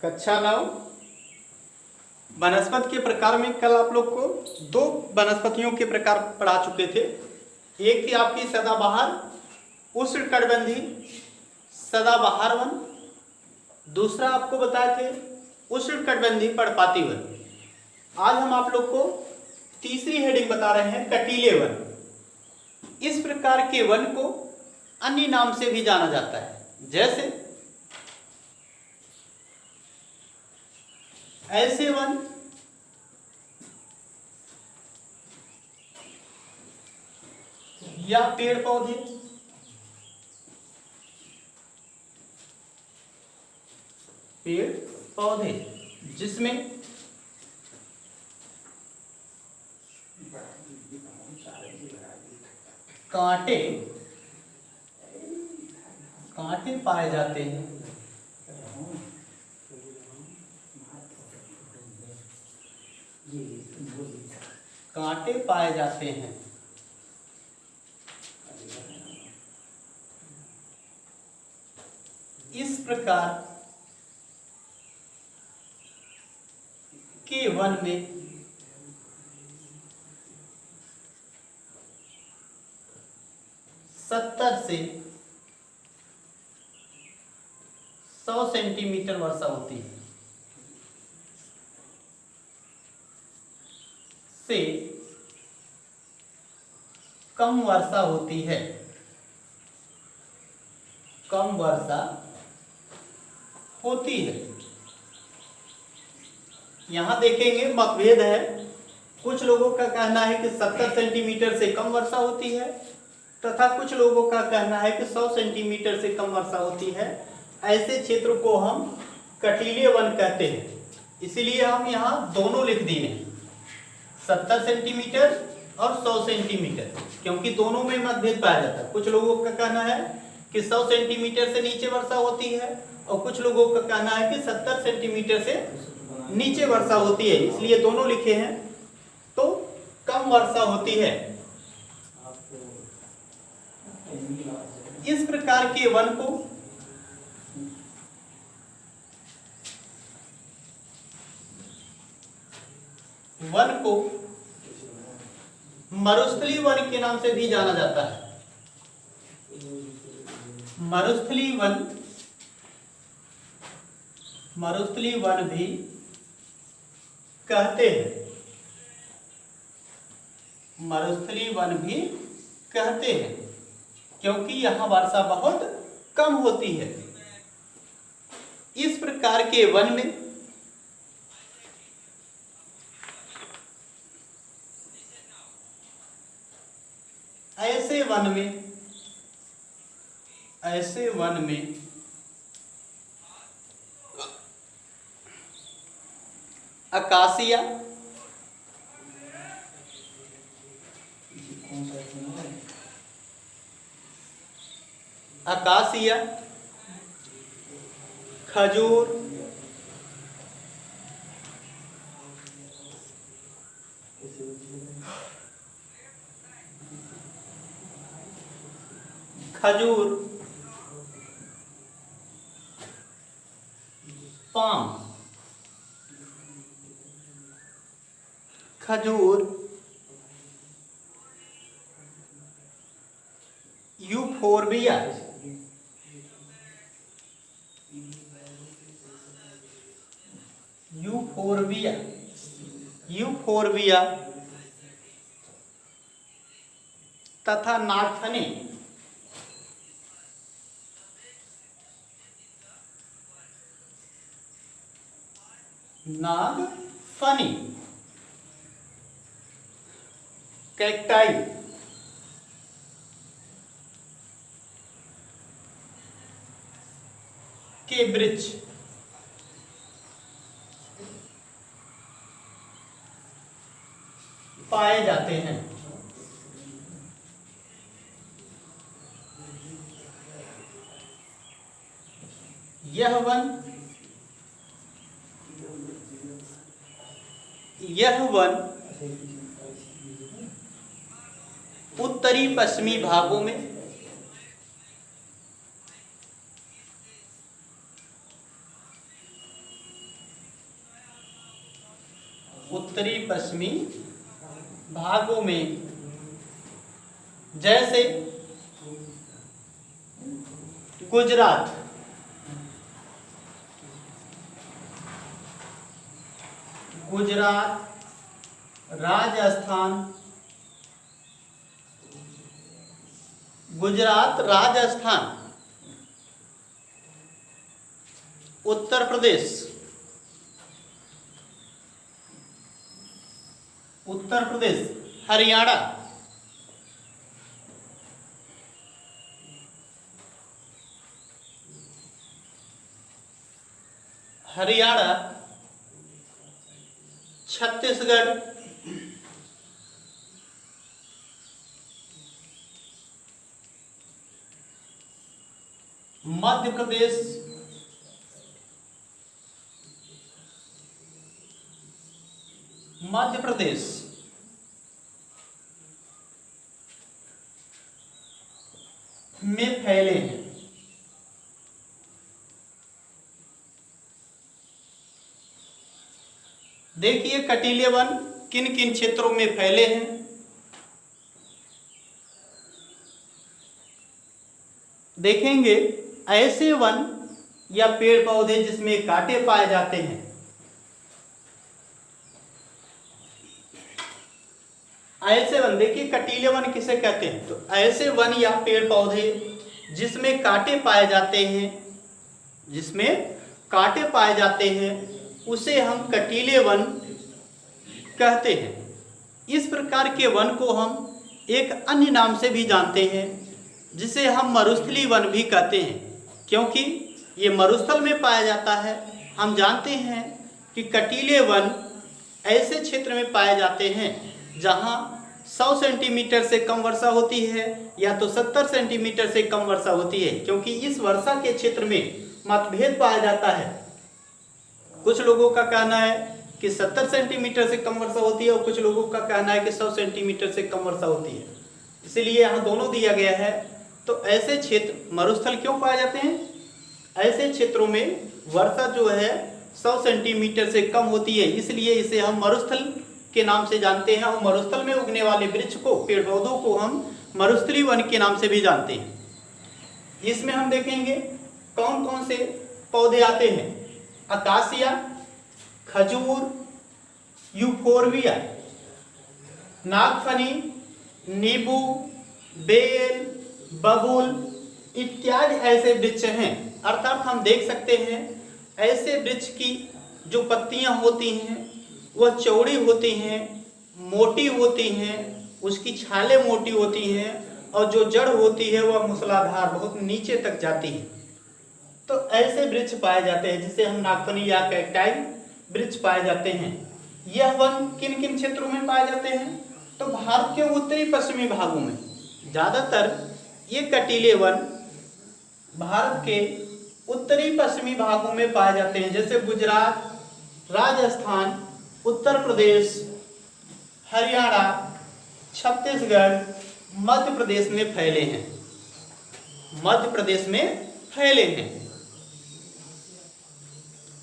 कक्षा 9 वनस्पति के प्रकार में कल आप लोग को 2 वनस्पतियों के प्रकार पढ़ा चुके थे। एक थी आपकी सदाबहार उष्णकटिबंधीय सदाबहार वन, दूसरा आपको बताए थे उष्णकटिबंधीय पर्णपाती वन। आज हम आप लोग को तीसरी हेडिंग बता रहे हैं कटीले वन। इस प्रकार के वन को अन्य नाम से भी जाना जाता है, जैसे ऐसे वन, या पेड़ पौधे, जिसमें कांटे पाए जाते हैं। कांटे पाए जाते हैं। इस प्रकार के वन में सत्तर से 100 सेंटीमीटर वर्षा होती है। से कम वर्षा होती है। कम वर्षा होती है। यहां देखेंगे मतभेद है। कुछ लोगों का कहना है कि 70 सेंटीमीटर से कम वर्षा होती है, तथा कुछ लोगों का कहना है कि 100 सेंटीमीटर से कम वर्षा होती है। ऐसे क्षेत्र को हम कटीले वन कहते हैं। इसीलिए हम यहाँ दोनों लिख दिए हैं, 70 सेंटीमीटर और 100 सेंटीमीटर, क्योंकि दोनों में मतभेद पाया जाता है। कुछ लोगों का कहना है कि 100 सेंटीमीटर से नीचे वर्षा होती है, और कुछ लोगों का कहना है कि 70 सेंटीमीटर से नीचे वर्षा होती है। इसलिए दोनों लिखे हैं। तो कम वर्षा होती है। इस प्रकार के वन को मरुस्थलीय वन के नाम से भी जाना जाता है। मरुस्थलीय वन भी कहते हैं। मरुस्थलीय वन भी कहते हैं, क्योंकि यहां वर्षा बहुत कम होती है। इस प्रकार के वन में ऐसे वन में अकासिया, खजूर, पाम, यूफोरबिया, तथा नागफनी। कैक्टाई, के वृक्ष पाए जाते हैं। यह वन उत्तरी पश्चिमी भागों में उत्तरी पश्चिमी भागों में, जैसे गुजरात, राजस्थान, उत्तर प्रदेश, हरियाणा, छत्तीसगढ़, मध्य प्रदेश में फैले हैं। देखिए कटीले वन किन किन क्षेत्रों में फैले हैं। देखेंगे ऐसे वन या पेड़ पौधे जिसमें कांटे पाए जाते हैं, ऐसे वन, देखिए कटीले वन किसे कहते हैं, तो ऐसे वन या पेड़ पौधे जिसमें कांटे पाए जाते हैं, उसे हम कटीले वन कहते हैं। इस प्रकार के वन को हम एक अन्य नाम से भी जानते हैं, जिसे हम मरुस्थलीय वन भी कहते हैं, क्योंकि ये मरुस्थल में पाया जाता है। हम जानते हैं कि कटीले वन ऐसे क्षेत्र में पाए जाते हैं जहाँ 100 सेंटीमीटर से कम वर्षा होती है या तो 70 सेंटीमीटर से कम वर्षा होती है, क्योंकि इस वर्षा के क्षेत्र में मतभेद पाया जाता है। कुछ लोगों का कहना है कि 70 सेंटीमीटर से कम वर्षा होती है और कुछ लोगों का कहना है कि 100 सेंटीमीटर से कम वर्षा होती है, इसीलिए यहाँ दोनों दिया गया है। तो ऐसे क्षेत्र मरुस्थल क्यों पाए जाते हैं? ऐसे क्षेत्रों में वर्षा जो है 100 सेंटीमीटर से कम होती है, इसलिए इसे हम मरुस्थल के नाम से जानते हैं। और मरुस्थल में उगने वाले वृक्ष को, पेड़ पौधों को हम मरुस्थलीय वन के नाम से भी जानते हैं। इसमें हम देखेंगे कौन कौन से पौधे आते हैं। अकासिया, खजूर, यूफोरबिया, नागफनी, नींबू, बेल, बबूल इत्यादि ऐसे वृक्ष हैं। अर्थात हम देख सकते हैं ऐसे वृक्ष की जो पत्तियां होती हैं वह चौड़ी होती हैं, मोटी होती हैं, उसकी छालें मोटी होती हैं और जो जड़ होती है वह मूसलाधार बहुत नीचे तक जाती है। तो ऐसे वृक्ष पाए जाते हैं जिसे हम नागफनी या कैक्टाई वृक्ष पाए जाते हैं। यह वन किन किन क्षेत्रों में पाए जाते हैं? तो भारत के उत्तरी पश्चिमी भागों में ज़्यादातर ये कटीले वन भारत के उत्तरी पश्चिमी भागों में पाए जाते हैं, जैसे गुजरात, राजस्थान, उत्तर प्रदेश, हरियाणा, छत्तीसगढ़, मध्य प्रदेश में फैले हैं।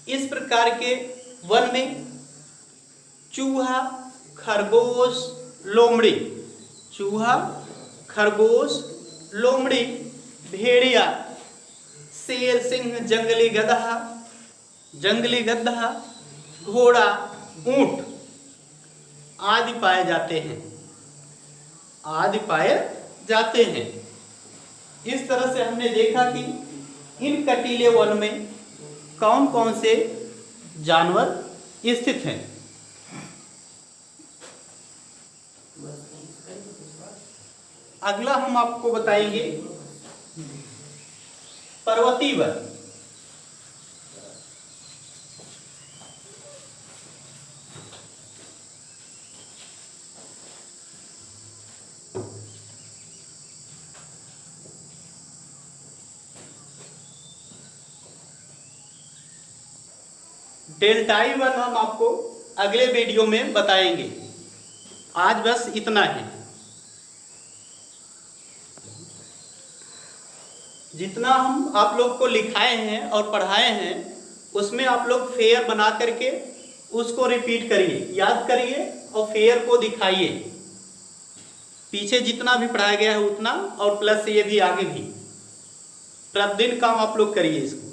इस प्रकार के वन में चूहा, खरगोश, लोमड़ी, भेड़िया, शेर, सिंह, जंगली गधा, घोड़ा, ऊंट आदि पाए जाते हैं। इस तरह से हमने देखा कि इन कटीले वन में कौन कौन से जानवर स्थित हैं। अगला हम आपको बताएंगे पर्वतीय वन। डेल्टाई वन हम आपको अगले वीडियो में बताएंगे। आज बस इतना ही। जितना हम आप लोग को लिखाए हैं और पढ़ाए हैं उसमें आप लोग फेयर बना करके उसको रिपीट करिए, याद करिए और फेयर को दिखाइए। पीछे जितना भी पढ़ाया गया है उतना और प्लस ये भी आगे भी प्रतिदिन काम आप लोग करिए इसको।